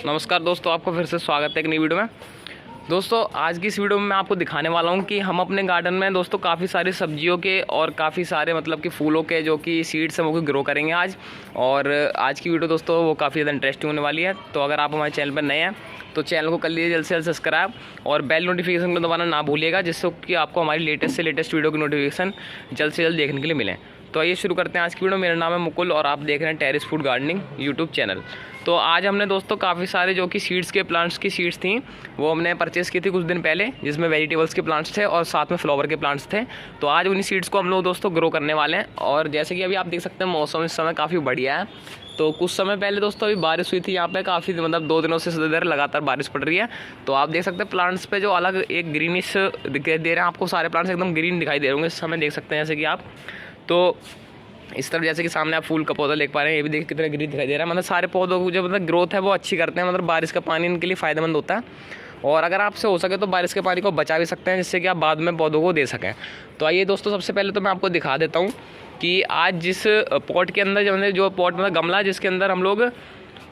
नमस्कार दोस्तों, आपको फिर से स्वागत है एक नई वीडियो में। दोस्तों आज की इस वीडियो में मैं आपको दिखाने वाला हूं कि हम अपने गार्डन में दोस्तों काफ़ी सारी सब्जियों के और काफ़ी सारे मतलब कि फूलों के जो कि सीड्स हैं वो ग्रो करेंगे आज। और आज की वीडियो दोस्तों वो काफ़ी ज़्यादा इंटरेस्टिंग होने वाली है। तो अगर आप हमारे चैनल पर नए हैं तो चैनल को कर लीजिए जल्द से जल्द सब्सक्राइब और बेल नोटिफिकेशन को दबाना ना भूलिएगा, जिससे कि आपको हमारी लेटेस्ट से लेटेस्ट वीडियो की नोटिफिकेशन जल्द से जल्द देखने के लिए मिले। तो आइए शुरू करते हैं आज की वीडियो। मेरा नाम है मुकुल और आप देख रहे हैं terrace food gardening YouTube channel. तो आज हमने दोस्तों काफ़ी सारे जो कि सीड्स के प्लांट्स की सीड्स थी वो हमने परचेज़ की थी कुछ दिन पहले, जिसमें वेजिटेबल्स के प्लांट्स थे और साथ में फ्लावर के प्लांट्स थे। तो आज उन्हीं सीड्स को हम लोग दोस्तों ग्रो करने वाले हैं। और जैसे कि अभी आप देख सकते हैं मौसम इस समय काफ़ी बढ़िया है। तो कुछ समय पहले दोस्तों अभी बारिश हुई थी यहाँ पे, काफ़ी मतलब 2 दिनों से इधर लगातार बारिश पड़ रही है। तो आप देख सकते हैं प्लांट्स पे जो अलग एक ग्रीनिश दिखाई दे रहे हैं आपको, सारे प्लांट्स एकदम ग्रीन दिखाई दे रहे होंगे इस समय, देख सकते हैं जैसे कि आप। तो इस तरफ जैसे कि सामने आप फूल का पौधा देख पा रहे हैं, ये भी देखिए कितना ग्रीन दिखाई दे रहा है। मतलब सारे पौधों को जो मतलब ग्रोथ है वो अच्छी करते हैं, मतलब बारिश का पानी इनके लिए फ़ायदेमंद होता है। और अगर आपसे हो सके तो बारिश के पानी को बचा भी सकते हैं, जिससे कि आप बाद में पौधों को दे सकें। तो आइए दोस्तों सबसे पहले तो मैं आपको दिखा देता हूँ कि आज जिस पॉट के अंदर जो पॉट मतलब गमला जिसके अंदर हम लोग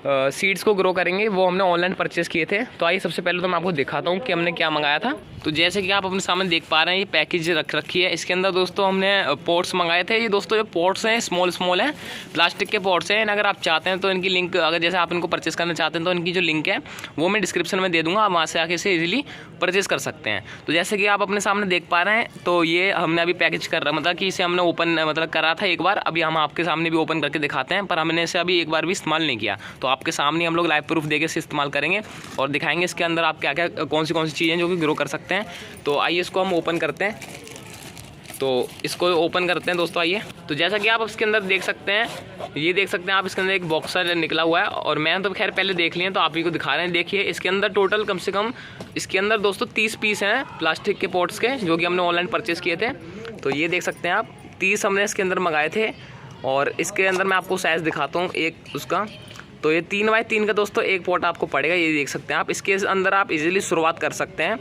सीड्स को ग्रो करेंगे वो हमने ऑनलाइन परचेज़ किए थे। तो आइए सबसे पहले तो मैं आपको दिखाता हूँ कि हमने क्या मंगाया था। तो जैसे कि आप अपने सामने देख पा रहे हैं ये पैकेज रख रखी है। इसके अंदर दोस्तों हमने पॉट्स मंगाए थे। ये दोस्तों जो पॉट्स हैं स्मॉल हैं, प्लास्टिक के पॉट्स हैं। अगर आप चाहते हैं तो इनकी लिंक, अगर जैसे आप इनको परचेज़ करना चाहते हैं तो इनकी जो लिंक है वो मैं डिस्क्रिप्शन में दे दूँगा, आप वहाँ से आके इसे ईजिली परचेज़ कर सकते हैं। तो जैसे कि आप अपने सामने देख पा रहे हैं तो ये हमने अभी पैकेज कर रहा मतलब कि इसे हमने ओपन मतलब करा था एक बार, अभी हम आपके सामने भी ओपन करके दिखाते हैं, पर हमने इसे अभी एक बार भी इस्तेमाल नहीं किया। तो आपके सामने हम लोग लाइव प्रूफ देके इसे इस्तेमाल करेंगे और दिखाएंगे इसके अंदर आप क्या क्या कौन सी चीज़ें जो कि ग्रो कर सकते हैं। तो आइए इसको हम ओपन करते हैं। तो इसको ओपन करते हैं दोस्तों, आइए। तो जैसा कि आप इसके अंदर देख सकते हैं, ये देख सकते हैं आप इसके अंदर एक बॉक्स निकला हुआ है और मैंने तो खैर पहले देख लिया, तो आप ही को दिखा रहे हैं। देखिए इसके अंदर टोटल कम से कम इसके अंदर दोस्तों 30 पीस हैं प्लास्टिक के पॉट्स के, जो कि हमने ऑनलाइन परचेज़ किए थे। तो ये देख सकते हैं आप 30 हमने इसके अंदर मंगाए थे। और इसके अंदर मैं आपको साइज़ दिखाता हूँ एक उसका। तो ये 3 बाई 3 का दोस्तों एक पॉट आपको पड़ेगा, ये देख सकते हैं आप। इसके अंदर आप इजीली शुरुआत कर सकते हैं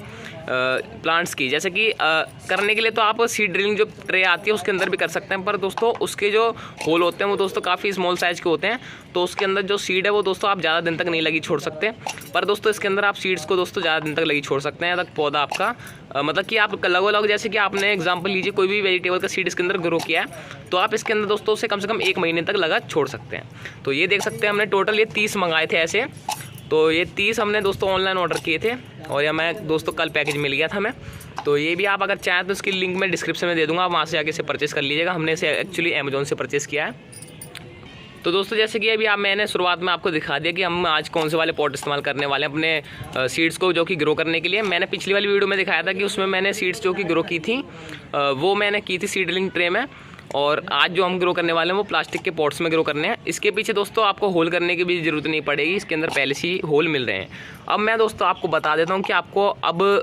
प्लांट्स की। जैसे कि करने के लिए तो आप सीड ड्रिलिंग जो ट्रे आती है उसके अंदर भी कर सकते हैं, पर दोस्तों उसके जो होल होते हैं वो दोस्तों काफ़ी स्मॉल साइज़ के होते हैं। तो उसके अंदर जो सीड है वो दोस्तों आप ज़्यादा दिन तक नहीं लगी छोड़ सकते। पर दोस्तों इसके अंदर आप सीड्स को दोस्तों ज़्यादा दिन तक लगी छोड़ सकते हैं, तक पौधा आपका मतलब कि आप लगो जैसे कि आपने एग्जाम्पल लीजिए कोई भी वेजिटेबल का सीड इसके अंदर ग्रो किया है तो आप इसके अंदर दोस्तों से कम 1 महीने तक लगा छोड़ सकते हैं। तो ये देख सकते हैं हमने टोटल ये 30 मंगाए थे ऐसे। तो ये 30 हमने दोस्तों ऑनलाइन ऑर्डर किए थे और ये मैं दोस्तों कल पैकेज मिल गया था हमें। तो ये भी आप अगर चाहें तो इसकी लिंक मैं डिस्क्रिप्शन में दे दूँगा, आप वहाँ से आके इसे परचेज़ कर लीजिएगा। हमने इसे एक्चुअली अमेजोन से परचेज़ किया है। तो दोस्तों जैसे कि अभी मैंने शुरुआत में आपको दिखा दिया कि हम आज कौन से वाले पॉट इस्तेमाल करने वाले हैं अपने सीड्स को जो कि ग्रो करने के लिए। मैंने पिछली वाली वीडियो में दिखाया था कि उसमें मैंने सीड्स जो कि ग्रो की थी वो मैंने की थी सीडलिंग ट्रे में, और आज जो हम ग्रो करने वाले हैं वो प्लास्टिक के पॉट्स में ग्रो करने हैं। इसके पीछे दोस्तों आपको होल करने की भी ज़रूरत नहीं पड़ेगी, इसके अंदर पहले से ही होल मिल रहे हैं। अब मैं दोस्तों आपको बता देता हूँ कि आपको अब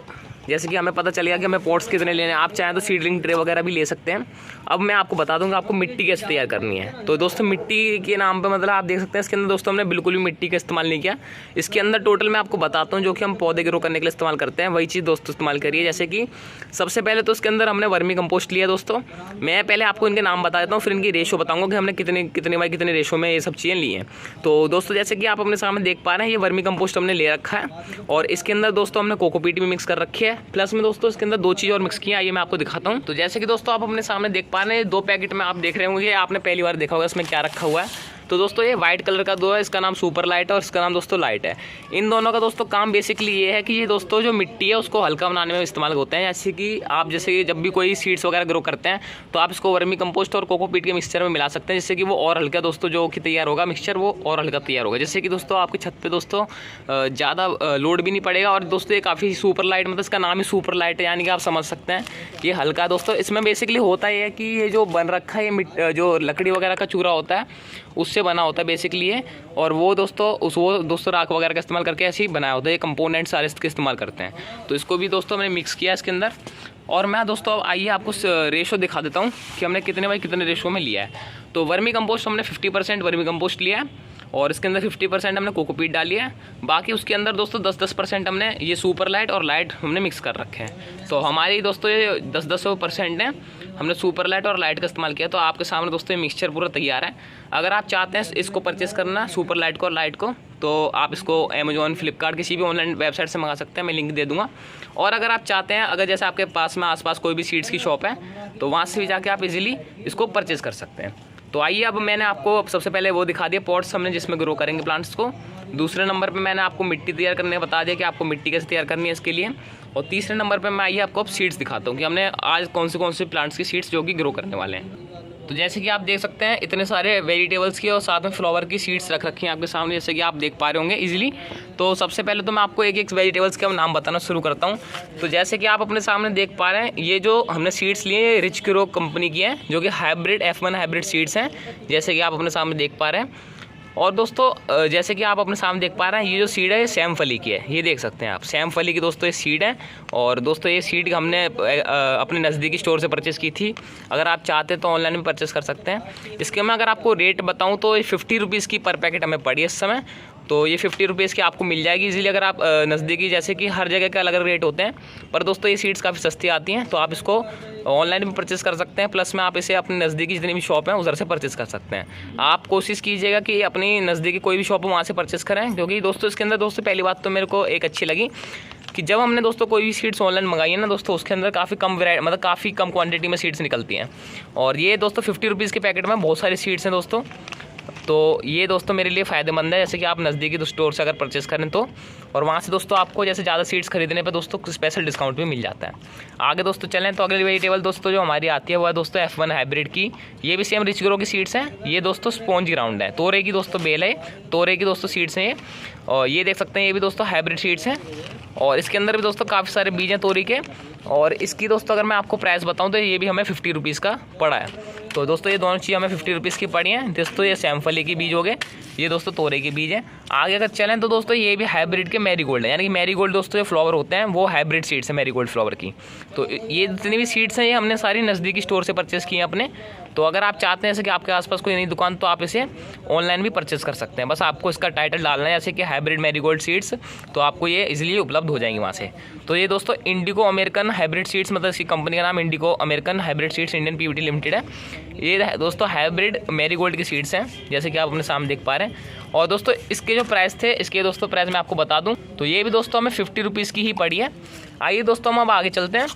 जैसे कि हमें पता चलेगा कि हमें पॉट्स कितने लेने हैं, आप चाहें तो सीडलिंग ट्रे वगैरह भी ले सकते हैं। अब मैं आपको बता दूंगा आपको मिट्टी कैसे तैयार करनी है। तो दोस्तों मिट्टी के नाम पे मतलब आप देख सकते हैं इसके अंदर दोस्तों हमने बिल्कुल भी मिट्टी का इस्तेमाल नहीं किया। इसके अंदर टोटल मैं आपको बताता हूँ जो कि हम पौधे ग्रो करने के लिए इस्तेमाल करते हैं वही चीज़ दोस्तों इस्तेमाल करिए। जैसे कि सबसे पहले तो इसके अंदर हमने वर्मी कंपोस्ट लिया दोस्तों। मैं पहले आपको इनके नाम बता देता हूँ, फिर इनकी रेशो बताऊँगा कि हमने कितने बाई कितने रेशो में ये सब चीज़ें ली हैं। तो दोस्तों जैसे कि आप अपने सामने देख पा रहे हैं ये वर्मी कंपोस्ट हमने ले रखा है और इसके अंदर दोस्तों हमने कोकोपीट भी मिक्स कर रखी है। प्लस में दोस्तों इसके अंदर 2 चीज़ और मिक्स किया, आइए मैं आपको दिखाता हूँ। तो जैसे कि दोस्तों आप अपने सामने देख पा रहे हैं 2 पैकेट में आप देख रहे होंगे, आपने पहली बार देखा होगा इसमें क्या रखा हुआ है। तो दोस्तों ये वाइट कलर का 2 है, इसका नाम सुपर लाइट है और इसका नाम दोस्तों लाइट है। इन दोनों का दोस्तों काम बेसिकली ये है कि ये दोस्तों जो मिट्टी है उसको हल्का बनाने में इस्तेमाल होते हैं। जैसे कि आप जब भी कोई सीड्स वगैरह ग्रो करते हैं तो आप इसको वर्मी कंपोस्ट और कोकोपीट के मिक्सचर में मिला सकते हैं, जिससे कि वो और हल्का दोस्तों जो कि तैयार होगा मिक्सचर वो और हल्का तैयार होगा, जिससे कि दोस्तों आपकी छत पर दोस्तों ज़्यादा लोड भी नहीं पड़ेगा। और दोस्तों ये काफ़ी सुपर लाइट मतलब इसका नाम ही सुपर लाइट है, यानी कि आप समझ सकते हैं ये हल्का दोस्तों। इसमें बेसिकली होता है कि ये जो बन रखा है ये जो लकड़ी वगैरह का चूरा होता है उससे बना होता है बेसिकली ये, और वो दोस्तों राख वगैरह का इस्तेमाल करके ऐसे ही बनाया होता है। ये कंपोनेंट सारे इसके इस्तेमाल करते हैं। तो इसको भी दोस्तों मैंने मिक्स किया इसके अंदर। और मैं दोस्तों आइए आपको रेशो दिखा देता हूँ कि हमने कितने बाई कितने रेशो में लिया है। तो वर्मी कंपोस्ट हमने 50% वर्मी कंपोस्ट लिया है और इसके अंदर 50% हमने कोकोपीट डाली है। बाकी उसके अंदर दोस्तों 10% हमने ये सुपर लाइट और लाइट हमने मिक्स कर रखे हैं। तो हमारी दोस्तों ये 10% है, हमने सुपर लाइट और लाइट का इस्तेमाल किया। तो आपके सामने दोस्तों ये मिक्सचर पूरा तैयार है। अगर आप चाहते हैं इसको परचेस करना सुपर लाइट को और लाइट को तो आप इसको अमेजोन, फ्लिपकार्ट किसी भी ऑनलाइन वेबसाइट से मंगा सकते हैं, मैं लिंक दे दूँगा। और अगर आप चाहते हैं, अगर जैसे आपके पास में आसपास कोई भी सीड्स की शॉप है तो वहाँ से भी जाके आप इजीली इसको परचेज़ कर सकते हैं। तो आइए, अब मैंने आपको सबसे पहले वो दिखा दिया पॉट्स हमने जिसमें ग्रो करेंगे प्लांट्स को। दूसरे नंबर पे मैंने आपको मिट्टी तैयार करने बता दिया कि आपको मिट्टी कैसे तैयार करनी है इसके लिए। और तीसरे नंबर पे मैं आइए आपको अब सीड्स दिखाता हूँ कि हमने आज कौन से प्लांट्स की सीड्स जो कि ग्रो करने वाले हैं। तो जैसे कि आप देख सकते हैं इतने सारे वेजिटेबल्स की और साथ में फ्लावर की सीड्स रख रखी हैं आपके सामने, जैसे कि आप देख पा रहे होंगे इजीली। तो सबसे पहले तो मैं आपको एक एक वेजिटेबल्स के नाम बताना शुरू करता हूँ। तो जैसे कि आप अपने सामने देख पा रहे हैं, ये जो हमने सीड्स लिए हैं रिच ग्रो कंपनी की हैं, जो कि हाइब्रिड F1 हाइब्रिड सीड्स हैं, जैसे कि आप अपने सामने देख पा रहे हैं। और दोस्तों जैसे कि आप अपने सामने देख पा रहे हैं, ये जो सीड है ये सैमफली की है, ये देख सकते हैं आप सैमफली की दोस्तों ये सीड है। और दोस्तों ये सीड हमने अपने नज़दीकी स्टोर से परचेज़ की थी। अगर आप चाहते हैं तो ऑनलाइन भी परचेज़ कर सकते हैं। इसके मैं अगर आपको रेट बताऊं तो ये 50 रुपीज़ की पर पैकेट हमें पड़ी है इस समय। तो ये 50 रुपीज़ की आपको मिल जाएगी इजीली अगर आप नज़दीकी, जैसे कि हर जगह के अलग अलग रेट होते हैं, पर दोस्तों ये सीड्स काफ़ी सस्ती आती हैं, तो आप इसको ऑनलाइन भी परचेज़ कर सकते हैं। प्लस में आप इसे अपने नज़दीकी जितनी भी शॉप हैं उधर से परचेज़ कर सकते हैं। आप कोशिश कीजिएगा कि अपनी नज़दीकी कोई भी शॉप हो वहाँ से परचेज़ करें, क्योंकि दोस्तों इसके अंदर दोस्तों पहली बात तो मेरे को एक अच्छी लगी कि जब हमने दोस्तों कोई भी सीड्स ऑनलाइन मंगाई है ना दोस्तों, उसके अंदर काफ़ी कम मतलब काफ़ी कम क्वांटिटी में सीड्स निकलती हैं। और ये दोस्तों 50 रुपीज़ के पैकेट में बहुत सारी सीड्स हैं दोस्तों। तो ये दोस्तों मेरे लिए फ़ायदेमंद है, जैसे कि आप नज़दीकी स्टोर से अगर परचेज़ करें तो। और वहाँ से दोस्तों आपको जैसे ज़्यादा सीड्स खरीदने पे दोस्तों स्पेशल डिस्काउंट भी मिल जाता है। आगे दोस्तों चलें तो अगली वेजिटेबल दोस्तों जो हमारी आती है वो है दोस्तों F1 हाइब्रिड की। ये भी सेम रिच ग्रो की सीड्स हैं। ये दोस्तों स्पॉन्ज ग्राउंड है, तोरे की दोस्तों बेल है, तोरे की दोस्तों सीड्स हैं ये। और ये देख सकते हैं ये भी दोस्तों हाइब्रिड सीड्स हैं। और इसके अंदर भी दोस्तों काफ़ी सारे बीज हैं तोरी के। और इसकी दोस्तों अगर मैं आपको प्राइस बताऊं तो ये भी हमें 50 रुपीज़ का पड़ा है। तो दोस्तों ये दोनों चीज़ हमें 50 रुपीज़ की पड़ी हैं। दोस्तों ये सैमफली के बीज हो गए, ये दोस्तों तोरे के बीज हैं। आगे अगर चलें तो दोस्तों ये भी हाइब्रिड के मैरीगोल्ड है, यानी कि मैरीगोल्ड दोस्तों जो फ्लावर होते हैं वो हाइब्रिड सीड्स हैं मैरीगोल्ड फ्लावर की। तो ये जितनी भी सीड्स हैं ये हमने सारी नज़दीकी स्टोर से परचेज़ की हैं अपने। तो अगर आप चाहते हैं जैसे कि आपके आसपास कोई नई दुकान, तो आप इसे ऑनलाइन भी परचेज़ कर सकते हैं। बस आपको इसका टाइटल डालना है जैसे कि हाइब्रिड मैरीगोल्ड सीड्स, तो आपको ये इजीली उपलब्ध हो जाएंगी वहाँ से। तो ये दोस्तों इंडिको अमेरिकन हाइब्रिड सीड्स, मतलब इसकी कंपनी का नाम Indico American hybrid seeds Indian PVT limited है। ये दोस्तों हाइब्रिड मैरीगोल्ड की सीड्स हैं, जैसे कि आप अपने सामने देख पा रहे हैं। और दोस्तों इसके जो प्राइस थे, इसके दोस्तों प्राइस मैं आपको बता दूं तो ये भी दोस्तों हमें 50 रुपीज़ की ही पड़ी है। आइए दोस्तों हम अब आगे चलते हैं।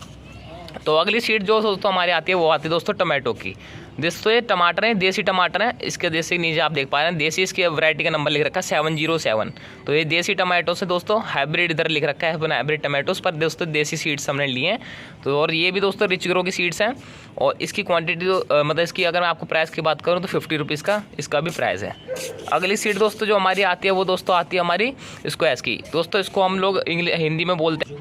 तो अगली सीड जो दोस्तों हमारी आती है वो आती है दोस्तों टमाटो की। दोस्तों ये टमाटर हैं, देसी टमाटर हैं। इसके देसी नीचे आप देख पा रहे हैं देसी, इसके वैरायटी का नंबर लिख रखा है 707। तो ये देसी टमाटो से दोस्तों हाइब्रिड इधर लिख रखा है हाइब्रिड टमाटोस पर, दोस्तों देसी सीड्स हमने लिए हैं। तो और ये भी दोस्तों रिच ग्रो की सीड्स हैं। और इसकी क्वांटिटी मतलब इसकी अगर मैं आपको प्राइस की बात करूँ तो 50 रुपीज़ का इसका भी प्राइस है। अगली सीड दोस्तों जो हमारी आती है वो दोस्तों आती है हमारी स्क्वैश की। दोस्तों इसको हम लोग हिंदी में बोलते हैं,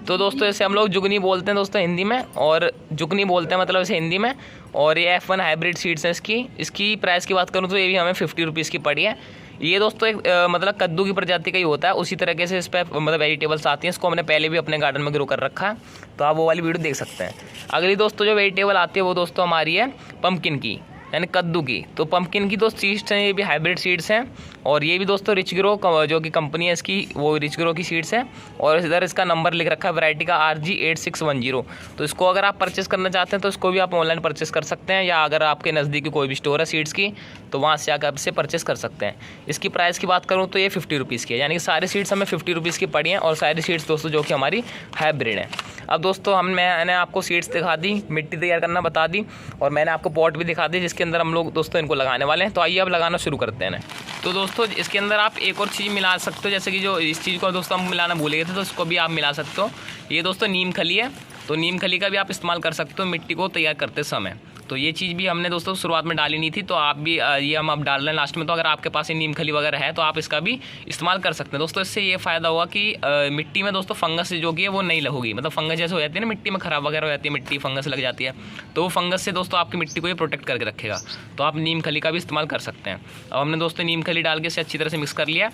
तो दोस्तों ऐसे हम लोग जुगनी बोलते हैं दोस्तों हिंदी में, और जुगनी बोलते हैं मतलब ऐसे हिंदी में। और ये F1 हाइब्रिड सीड्स हैं इसकी प्राइस की बात करूँ तो ये भी हमें 50 रुपीज़ की पड़ी है। ये दोस्तों एक मतलब कद्दू की प्रजाति का ही होता है, उसी तरीके से इस पर मतलब वेजिटेबल्स आती हैं। इसको हमने पहले भी अपने गार्डन में ग्रो कर रखा है, तो आप वो वाली वीडियो देख सकते हैं। अगली दोस्तों जो वेजिटेबल आती है वो दोस्तों हमारी है पम्पकिन की, यानी कद्दू की। तो पम्पकिन की दोस्त सीड्स हैं, ये भी हाइब्रिड सीड्स हैं। और ये भी दोस्तों रिच ग्रो जो कि कंपनी है इसकी, वो रिच ग्रो की सीड्स हैं। और इधर इसका नंबर लिख रखा है वैरायटी का RG8610। तो इसको अगर आप परचेज़ करना चाहते हैं तो इसको भी आप ऑनलाइन परचेज़ कर सकते हैं, या अगर आपके नज़दीकी कोई भी स्टोर है सीड्स की तो वहाँ से आकर आप इसे परचेज़ कर सकते हैं। इसकी प्राइस की बात करूँ तो ये 50 रुपीज़ की है, यानी कि सारी सीड्स हमें 50 रुपीज़ की पड़ी हैं। और सारी सीड्स दोस्तों जो कि हमारी हाइब्रिड हैं। अब दोस्तों मैंने आपको सीड्स दिखा दी, मिट्टी तैयार करना बता दी, और मैंने आपको पॉट भी दिखा दी जिसके अंदर हम लोग दोस्तों इनको लगाने वाले हैं। तो आइए अब लगाना शुरू करते हैं। तो दोस्तों इसके अंदर आप एक और चीज़ मिला सकते हो, जैसे कि जो इस चीज़ को दोस्तों हम मिलाना भूल गए थे, तो इसको भी आप मिला सकते हो। ये दोस्तों नीम खली है, तो नीम खली का भी आप इस्तेमाल कर सकते हो मिट्टी को तैयार करते समय। तो ये चीज़ भी हमने दोस्तों शुरुआत में डाली नहीं थी, तो आप भी ये हम अब डाल रहे हैं लास्ट में। तो अगर आपके पास ये नीम खली वगैरह है तो आप इसका भी इस्तेमाल कर सकते हैं दोस्तों। इससे ये फ़ायदा होगा कि मिट्टी में दोस्तों फंगस जो कि है वो नहीं लगेगी, मतलब फंगस जैसे हो जाती है ना मिट्टी में, ख़राब वगैरह हो जाती है मिट्टी, फंगस लग जाती है, तो वो फंगस से दोस्तों आपकी मिट्टी को ये प्रोटेक्ट करके रखेगा। तो आप नीम खली का भी इस्तेमाल कर सकते हैं। अब हमने दोस्तों नीम खली डाल के इसे अच्छी तरह से मिक्स कर लिया।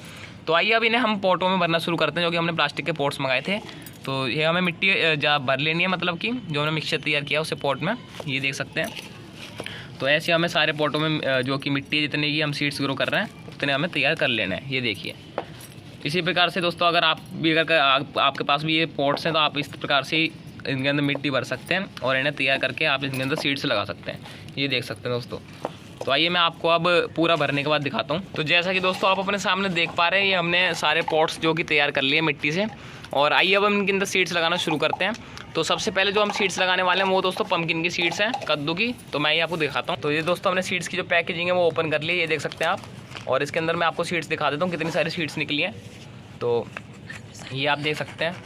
तो आइए अब इन्हें हम पॉटों में भरना शुरू करते हैं, जो कि हमने प्लास्टिक के पॉट्स मंगाए थे। तो ये हमें मिट्टी भर लेनी है, मतलब कि जो हमने मिक्सचर तैयार किया उसे पॉट में, ये देख सकते हैं। तो ऐसे हमें सारे पॉटों में जो कि मिट्टी जितने की हम सीड्स ग्रो कर रहे हैं उतने हमें तैयार कर लेना है, ये देखिए। इसी प्रकार से दोस्तों अगर आप भी आपके पास भी ये पॉट्स हैं तो आप इस प्रकार से इनके अंदर मिट्टी भर सकते हैं और इन्हें तैयार करके आप इनके अंदर सीड्स लगा सकते हैं, ये देख सकते हैं दोस्तों। तो आइए मैं आपको अब पूरा भरने के बाद दिखाता हूँ। तो जैसा कि दोस्तों आप अपने सामने देख पा रहे हैं, ये हमने सारे पॉट्स जो कि तैयार कर लिए मिट्टी से। और आइए अब हम इनके अंदर सीड्स लगाना शुरू करते हैं। तो सबसे पहले जो हम सीड्स लगाने वाले हैं वो दोस्तों पंपकिन की सीड्स हैं, कद्दू की। तो मैं ये आपको दिखाता हूँ। तो ये दोस्तों हमने सीड्स की जो पैकेजिंग है वो ओपन कर ली, ये देख सकते हैं आप। और इसके अंदर मैं आपको सीड्स दिखा देता हूँ कितनी सारी सीड्स निकली हैं। तो ये आप देख सकते हैं,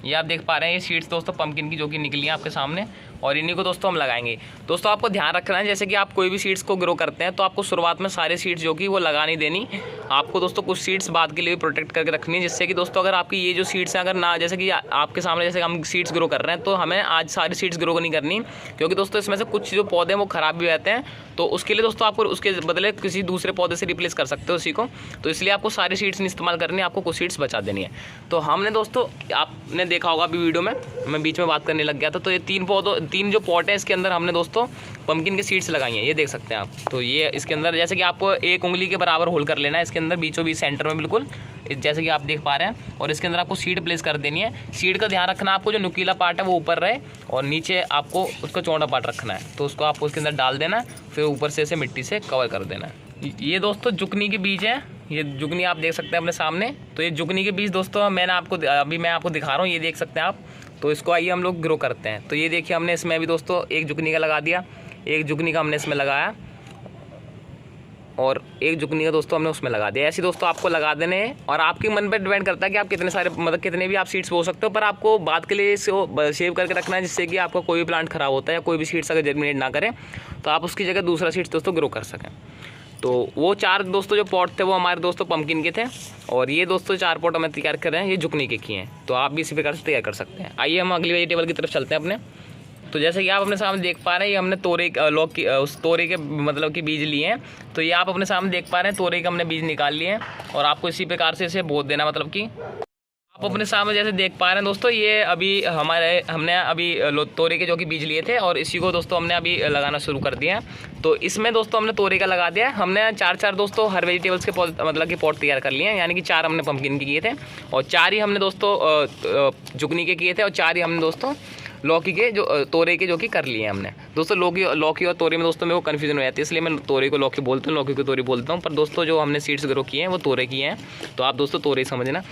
ये आप देख पा रहे हैं, ये सीड्स दोस्तों पंपकिन की जो कि निकली हैं आपके सामने। और इन्हीं को दोस्तों हम लगाएंगे। दोस्तों आपको ध्यान रखना है, जैसे कि आप कोई भी सीड्स को ग्रो करते हैं तो आपको शुरुआत में सारे सीड्स जो कि वो लगा नहीं देनी। आपको दोस्तों कुछ सीड्स बाद के लिए प्रोटेक्ट करके रखनी है, जिससे कि दोस्तों अगर आपकी ये जो सीड्स हैं अगर ना, जैसे कि आपके सामने जैसे हम सीड्स ग्रो कर रहे हैं, तो हमें आज सारी सीड्स ग्रो नहीं करनी, क्योंकि दोस्तों इसमें से कुछ जो पौधे हैं वो ख़राब भी रहते हैं। तो उसके लिए दोस्तों आपको उसके बदले किसी दूसरे पौधे से रिप्लेस कर सकते हो उसी को। तो इसलिए आपको सारी सीड्स नहीं इस्तेमाल करनी है, आपको कुछ सीड्स बचा देनी है। तो हमने दोस्तों, आपने देखा होगा अभी वीडियो में मैं बीच में बात करने लग गया था। तो ये तीन जो पॉट है इसके अंदर हमने दोस्तों पंपकिन की सीड्स लगाई हैं, ये देख सकते हैं आप। तो ये इसके अंदर जैसे कि आपको एक उंगली के बराबर होल कर लेना है इसके अंदर, बीचों बीच सेंटर में बिल्कुल, जैसे कि आप देख पा रहे हैं। और इसके अंदर आपको सीड प्लेस कर देनी है। सीड का ध्यान रखना, आपको जो नुकीला पार्ट है वो ऊपर रहे और नीचे आपको उसका चौड़ा पार्ट रखना है। तो उसको आपको उसके अंदर डाल देना है, फिर ऊपर से इसे मिट्टी से कवर कर देना है। ये दोस्तों जुकनी के बीज हैं, ये जुगनी आप देख सकते हैं अपने सामने। तो ये जुगनी के बीज दोस्तों मैं आपको दिखा रहा हूँ, ये देख सकते हैं आप। तो इसको आइए हम लोग ग्रो करते हैं। तो ये देखिए हमने इसमें भी दोस्तों एक जुगनी का लगा दिया, एक जुगनी का हमने इसमें लगाया और एक जुगनी का दोस्तों हमने उसमें लगा दिया। ऐसे दोस्तों आपको लगा देने हैं और आपके मन पर डिपेंड करता है कि आप कितने सारे कितने भी आप सीड्स बो सकते हो, पर आपको बाद के लिए इसको सेव करके रखना है, जिससे कि आपका कोई भी प्लांट खराब होता है या कोई भी सीड्स अगर जर्मिनेट ना करे तो आप उसकी जगह दूसरा सीड्स दोस्तों ग्रो कर सकें। तो वो 4 दोस्तों जो पॉट थे वो हमारे दोस्तों पंपकिन के थे। और ये दोस्तों 4 पॉट हमें तैयार कर रहे हैं, ये जुकनी के किए हैं। तो आप भी इसी प्रकार से तैयार कर सकते हैं। आइए हम अगली वेजिटेबल की तरफ चलते हैं अपने। तो जैसे कि आप अपने सामने देख पा रहे हैं, ये हमने उस तोरे के मतलब कि बीज लिए हैं। तो ये आप अपने सामने देख पा रहे हैं, तोरे के हमने बीज निकाल लिए हैं और आपको इसी प्रकार से इसे बो देना, मतलब कि आप अपने सामने जैसे देख पा रहे हैं दोस्तों, ये अभी हमने अभी तोरे के जो कि बीज लिए थे और इसी को दोस्तों हमने अभी लगाना शुरू कर दिया है। तो इसमें दोस्तों हमने तोरे का लगा दिया है। हमने 4 दोस्तों हर वेजिटेबल्स के मतलब कि पॉट तैयार कर लिए हैं, यानी कि 4 हमने पंपकिन के किए थे और 4 ही हमने दोस्तों जुगनी के किए थे और 4 ही हमने दोस्तों लौकी के जो तोरे के जो कि कर लिए हैं हमने। दोस्तों लौकी और तोरे में दोस्तों मेरे को कन्फ्यूजन हो जाती है, इसलिए मैं तोरे को लौकी बोलता हूँ, लौकी को तोरी बोलता हूँ। पर दोस्तों जो हमने सीड्स ग्रो किए हैं वो तोरे किए हैं, तो आप दोस्तों तोरे समझना।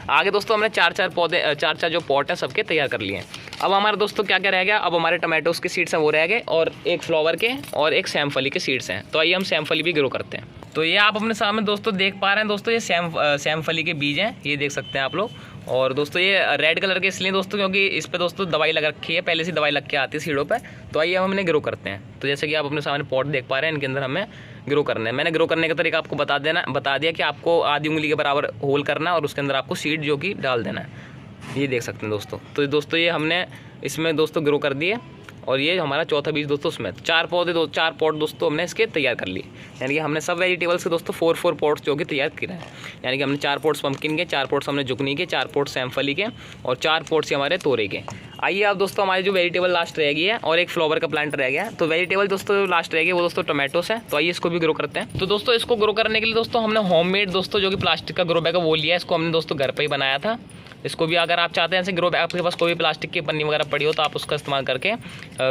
आगे दोस्तों हमने 4 जो पॉट है सबके तैयार कर लिए हैं। अब हमारे दोस्तों क्या क्या रह गया, अब हमारे टमाटोस के सीड्स हैं वो रह गए और एक फ्लावर के और एक सैमफली के सीड्स हैं। तो आइए हम सैमफली भी ग्रो करते हैं। तो ये आप अपने सामने दोस्तों देख पा रहे हैं दोस्तों, ये सैमफली के बीज हैं, ये देख सकते हैं आप लोग। और दोस्तों ये रेड कलर के इसलिए दोस्तों क्योंकि इस पे दोस्तों दवाई लग रखी है, पहले से दवाई लग के आती है सीडों पे। तो आइए हम इन्हें ग्रो करते हैं। तो जैसे कि आप अपने सामने पॉट देख पा रहे हैं, इनके अंदर हमें ग्रो करना है। मैंने ग्रो करने का तरीका आपको बता दिया कि आपको आधी उंगली के बराबर होल करना है और उसके अंदर आपको सीड जो कि डाल देना है, ये देख सकते हैं दोस्तों। तो दोस्तों ये हमने इसमें दोस्तों ग्रो कर दिए और ये हमारा चौथा बीज दोस्तों उसमें 4 पॉट दोस्तों हमने इसके तैयार कर लिए। यानी कि हमने सब वेजिटेबल्स के दोस्तों 4 पॉट्स जो कि तैयार किए हैं। यानी कि हमने 4 पॉट्स पंपकिन के, 4 पॉट्स हमने जुकनी के, 4 पॉट्स सैमफली के और 4 पॉट्स हमारे तोरे के। आइए अब दोस्तों हमारी जो वेजिटेबल लास्ट रह गई है और एक फ्लावर का प्लांट रह गया है। तो वेजिटेबल दोस्तों जो लास्ट रह गई वो दोस्तों टोमेटोस है। तो आइए इसको भी ग्रो करते हैं। तो दोस्तों इसको ग्रो करने के लिए दोस्तों हमने होममेड दोस्तों जो कि प्लास्टिक का ग्रो बैग है वो लिया है। इसको हमने दोस्तों घर पर ही बनाया था। इसको भी अगर आप चाहते हैं ऐसे ग्रो बैग, आपके पास कोई भी प्लास्टिक की पन्नी वगैरह पड़ी हो तो आप उसका इस्तेमाल करके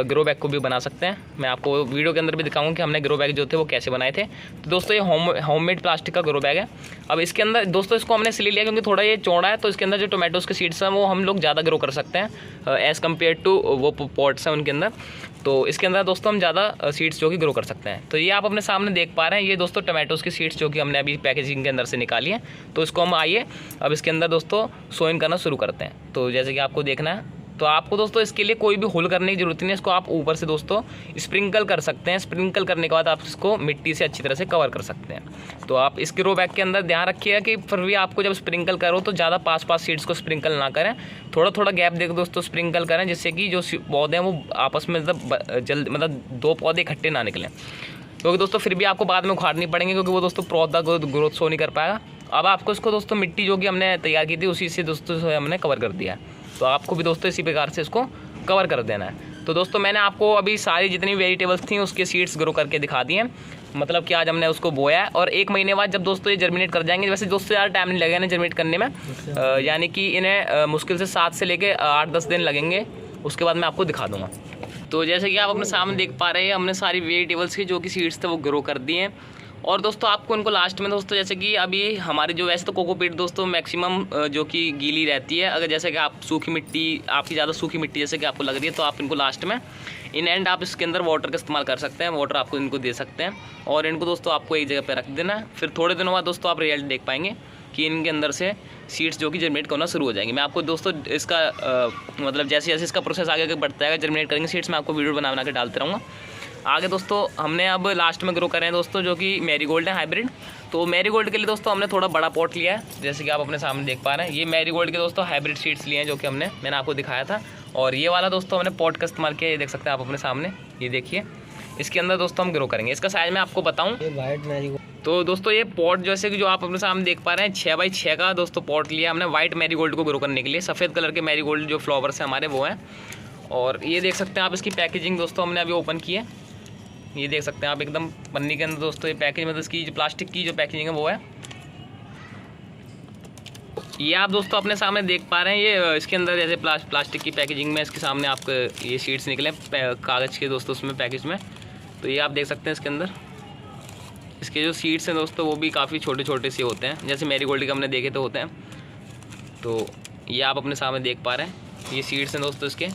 ग्रो बैग को भी बना सकते हैं। मैं आपको वीडियो के अंदर भी दिखाऊंगा कि हमने ग्रो बैग जो थे वो कैसे बनाए थे। तो दोस्तों ये होममेड प्लास्टिक का ग्रो बैग है। अब इसके अंदर दोस्तों इसको हमने इसलिए लिया क्योंकि थोड़ा ये चौड़ा है, तो इसके अंदर जो टोमेटोज़ के सीड्स हैं वो हम लोग ज़्यादा ग्रो कर सकते हैं एज़ कम्पेयर टू वो पॉट्स हैं उनके अंदर। तो इसके अंदर दोस्तों हम ज़्यादा सीड्स जो कि ग्रो कर सकते हैं। तो ये आप अपने सामने देख पा रहे हैं, ये दोस्तों टोमेटोज़ की सीड्स जो कि हमने अभी पैकेजिंग के अंदर से निकाली है। तो इसको हम आइए अब इसके अंदर दोस्तों सोइन करना शुरू करते हैं। तो जैसे कि आपको देखना है, तो आपको दोस्तों इसके लिए कोई भी होल करने की जरूरत नहीं है। इसको आप ऊपर से दोस्तों स्प्रिंकल कर सकते हैं। स्प्रिंकल करने के बाद आप इसको मिट्टी से अच्छी तरह से कवर कर सकते हैं। तो आप इस ग्रो बैग के अंदर ध्यान रखिएगा कि फिर भी आपको जब स्प्रिंकल करो तो ज़्यादा पास सीड्स को स्प्रिंकल ना करें, थोड़ा गैप देकर दोस्तों स्प्रिंकल करें, जिससे कि जो पौधे हैं वो आपस में मतलब 2 पौधे इकट्ठे ना निकलें, क्योंकि दोस्तों फिर भी आपको बाद में उखाड़नी पड़ेंगे, क्योंकि वो दोस्तों पौधा ग्रोथ शो नहीं कर पाएगा। अब आपको इसको दोस्तों मिट्टी जो कि हमने तैयार की थी उसी से दोस्तों हमने कवर कर दिया है। तो आपको भी दोस्तों इसी प्रकार से इसको कवर कर देना है। तो दोस्तों मैंने आपको अभी सारी जितनी वेजिटेबल्स थी उसके सीड्स ग्रो करके दिखा दिए हैं। मतलब कि आज हमने उसको बोया है और 1 महीने बाद जब दोस्तों ये जर्मिनेट कर जाएंगे, वैसे दोस्तों ज़्यादा टाइम नहीं लगेगा इन्हें जर्मिनेट करने में, यानी कि इन्हें मुश्किल से 7 से लेकर 8-10 दिन लगेंगे। उसके बाद मैं आपको दिखा दूँगा। तो जैसे कि आप अपने सामने देख पा रहे हैं, हमने सारी वेजिटेबल्स की जो कि सीड्स थे वो ग्रो कर दिए हैं। और दोस्तों आपको इनको लास्ट में दोस्तों जैसे कि अभी हमारी जो वैसे तो कोकोपीट दोस्तों मैक्सिमम जो कि गीली रहती है, अगर जैसे कि आप सूखी मिट्टी, आपकी ज़्यादा सूखी मिट्टी जैसे कि आपको लग रही है, तो आप इनको लास्ट में इन एंड आप इसके अंदर वाटर का इस्तेमाल कर सकते हैं, वाटर आपको इनको दे सकते हैं। और इनको दोस्तों आपको एक जगह पर रख देना है। फिर थोड़े दिनों बाद दोस्तों आप रिजल्ट देख पाएंगे कि इनके अंदर से सीड्स जो कि जर्मिनेट करना शुरू हो जाएंगे। मैं आपको दोस्तों इसका मतलब जैसे जैसे इसका प्रोसेस आगे बढ़ता है, जर्मिनेट करेंगे सीड्स, मैं आपको वीडियो बना के डालते रहूँगा आगे। दोस्तों हमने अब लास्ट में ग्रो कर रहे हैं दोस्तों जो कि मैरीगोल्ड है हाइब्रिड। तो मैरीगोल्ड के लिए दोस्तों हमने थोड़ा बड़ा पॉट लिया है, जैसे कि आप अपने सामने देख पा रहे हैं। ये मैरीगोल्ड के दोस्तों हाइब्रिड सीड्स लिए हैं जो कि मैंने आपको दिखाया था। और ये वाला दोस्तों हमने पॉट का इस्तेमाल किया, ये देख सकते हैं आप अपने सामने, ये देखिए। इसके अंदर दोस्तों हम ग्रो करेंगे। इसका साइज मैं आपको बताऊँ तो दोस्तों ये पॉट जैसे कि जो आप अपने सामने देख पा रहे हैं 6x6 का दोस्तों पॉट लिया हमने वाइट मैरीगोल्ड को ग्रो करने के लिए। सफ़ेद कलर के मैरीगोल्ड जो फ्लावर्स हैं हमारे वो हैं। और ये देख सकते हैं आप इसकी पैकेजिंग दोस्तों हमने अभी ओपन की है, ये देख सकते हैं आप एकदम पन्नी के अंदर दोस्तों ये पैकेज, मतलब इसकी जो प्लास्टिक की जो पैकेजिंग है वो है। ये आप दोस्तों अपने सामने देख पा रहे हैं, ये इसके अंदर जैसे प्लास्टिक की पैकेजिंग में इसके सामने आपको ये सीड्स निकले कागज़ के दोस्तों उसमें पैकेज में। तो ये आप देख सकते हैं इसके अंदर इसके जो सीड्स हैं दोस्तों वो भी काफ़ी छोटे छोटे से होते हैं, जैसे मैरीगोल्ड के हमने देखे तो होते हैं। तो ये आप अपने सामने देख पा रहे हैं, ये सीड्स हैं दोस्तों इसके।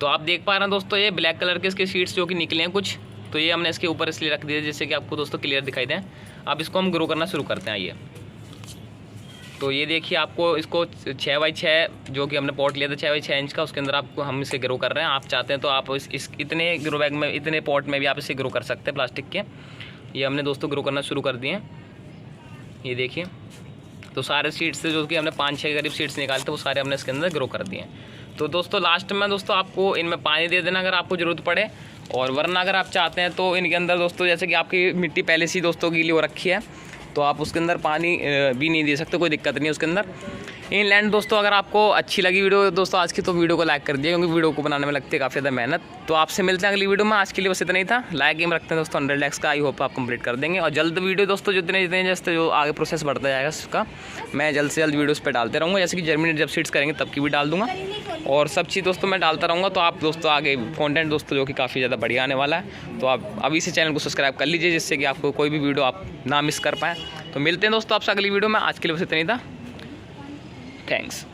तो आप देख पा रहे हैं दोस्तों ये ब्लैक कलर के इसके सीड्स जो कि निकले हैं कुछ, तो ये हमने इसके ऊपर इसलिए रख दिया जिससे कि आपको दोस्तों क्लियर दिखाई दें। अब इसको हम ग्रो करना शुरू करते हैं। ये तो ये देखिए आपको इसको 6x6 जो कि हमने पॉट लिया था 6x6 इंच का, उसके अंदर आपको हम इसे ग्रो कर रहे हैं। आप चाहते हैं तो आप इस इतने ग्रो बैग में, इतने पॉट में भी आप इसे ग्रो कर सकते हैं प्लास्टिक के। ये हमने दोस्तों ग्रो करना शुरू कर दिए हैं, ये देखिए। तो सारे सीड्स से जो कि हमने 5-6 करीब सीड्स निकाले थे वो सारे हमने इसके अंदर ग्रो कर दिए हैं। तो दोस्तों लास्ट में दोस्तों आपको इनमें पानी दे देना अगर आपको ज़रूरत पड़े, और वरना अगर आप चाहते हैं तो इनके अंदर दोस्तों जैसे कि आपकी मिट्टी पहले से ही दोस्तों गीली हो रखी है तो आप उसके अंदर पानी भी नहीं दे सकते, कोई दिक्कत नहीं है उसके अंदर। इनलैंड दोस्तों अगर आपको अच्छी लगी वीडियो दोस्तों आज की, तो वीडियो को लाइक कर दिए, क्योंकि वीडियो को बनाने में लगती है काफ़ी ज़्यादा मेहनत। तो आपसे मिलते हैं अगली वीडियो में, आज के लिए बस इतना ही था। लाइक गेम रखते हैं दोस्तों 100 लाइक्स का, आई होप आप कंप्लीट कर देंगे। और जल्द वीडियो दोस्तों जितने जैसे जो आगे प्रोसेस बढ़ता जाएगा उसका मैं जल्द से जल्द वीडियोज़ पर डालते रहूँगा, जैसे कि जर्मिनेट जब सीड्स करेंगे तब की भी डाल दूँगा, और सब चीज़ दोस्तों मैं डालता रहूँगा। तो आप दोस्तों आगे कॉन्टेंट दोस्तों जो कि काफ़ी ज़्यादा बढ़िया आने वाला है, तो आप अभी से चैनल को सब्सक्राइब कर लीजिए जिससे कि आपको कोई भी वीडियो आप ना मिस कर पाएँ। तो मिलते हैं दोस्तों आपसे अगली वीडियो में, आज के लिए बस इतना ही था। थैंक्स।